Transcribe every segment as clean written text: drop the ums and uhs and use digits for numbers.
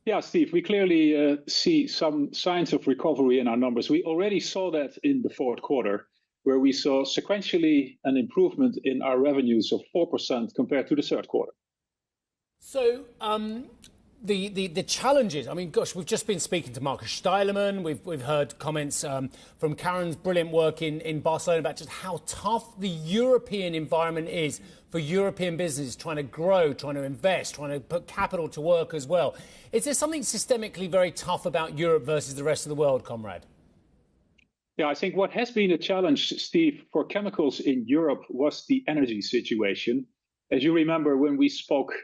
Yeah, Steve, we clearly see some signs of recovery in our numbers. We already saw that in the fourth quarter, where we saw sequentially an improvement in our revenues of 4% compared to the third quarter. So the challenges, I mean, gosh, we've just been speaking to Marcus Steilemann. We've heard comments from Karen's brilliant work in Barcelona about just how tough the European environment is for European businesses trying to grow, trying to invest, trying to put capital to work as well. Is there something systemically very tough about Europe versus the rest of the world, Conrad? Yeah, I think what has been a challenge, Steve, for chemicals in Europe was the energy situation. As you remember, when we spoke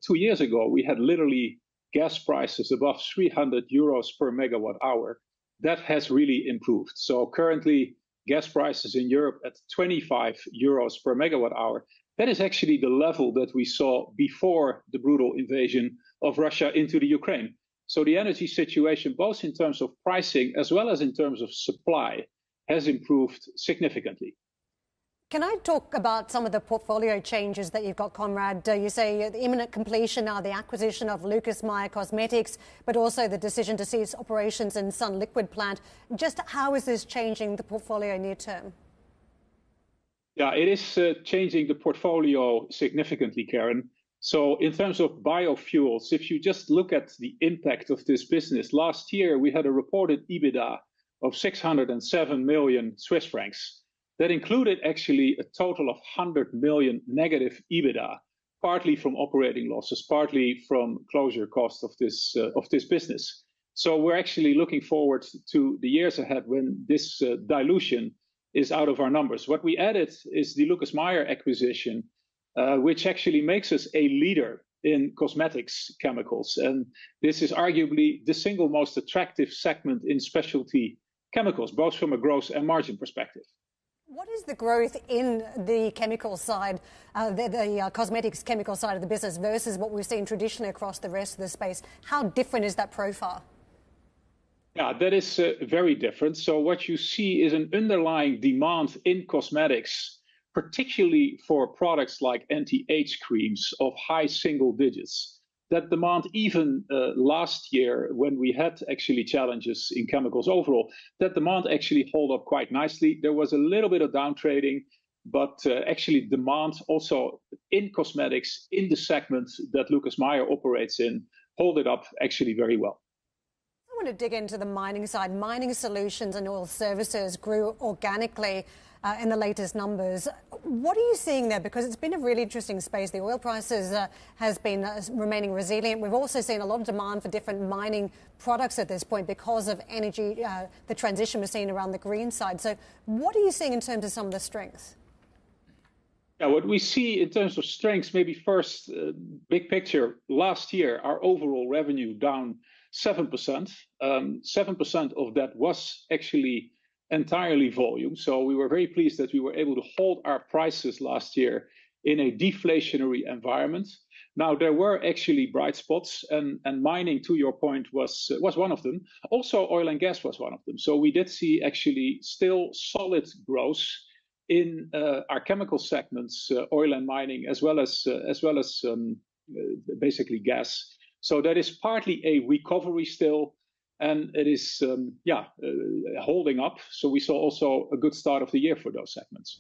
2 years ago, we had literally gas prices above 300 euros per megawatt hour. That has really improved. So currently, gas prices in Europe at 25 euros per megawatt hour. That is actually the level that we saw before the brutal invasion of Russia into the Ukraine. So the energy situation, both in terms of pricing as well as in terms of supply, has improved significantly. Can I talk about some of the portfolio changes that you've got, Conrad? You say the imminent completion are the acquisition of Lucas Meyer Cosmetics, but also the decision to cease operations in Sunliquid plant. Just how is this changing the portfolio near term? Yeah, it is changing the portfolio significantly, Karen. So in terms of biofuels, if you just look at the impact of this business, last year we had a reported EBITDA of 607 million Swiss francs. That included actually a total of 100 million negative EBITDA, partly from operating losses, partly from closure costs of this business. So we're actually looking forward to the years ahead when this dilution is out of our numbers. What we added is the Lucas Meyer acquisition, which actually makes us a leader in cosmetics chemicals. And this is arguably the single most attractive segment in specialty chemicals, both from a growth and margin perspective. What is the growth in the chemical side, the cosmetics chemical side of the business versus what we've seen traditionally across the rest of the space? How different is that profile? Yeah, that is very different. So what you see is an underlying demand in cosmetics, particularly for products like anti-age creams of high single digits. That demand, even last year when we had actually challenges in chemicals overall, that demand actually held up quite nicely. There was a little bit of down trading, but actually demand also in cosmetics in the segment that Lucas Meyer operates in, hold it up actually very well. I want to dig into the mining side. Mining solutions and oil services grew organically in the latest numbers. What are you seeing there? Because it's been a really interesting space. The oil prices has been remaining resilient. We've also seen a lot of demand for different mining products at this point because of energy, the transition we're seeing around the green side. So what are you seeing in terms of some of the strengths? Yeah, what we see in terms of strengths, maybe first, big picture, last year, our overall revenue down 7%. 7% of that was actually entirely volume. So we were very pleased that we were able to hold our prices last year in a deflationary environment. Now, there were actually bright spots, and mining, to your point, was one of them. Also, oil and gas was one of them. So we did see actually still solid growth in our chemical segments, oil and mining, as well as basically gas. So that is partly a recovery still, and it is holding up. So we saw also a good start of the year for those segments.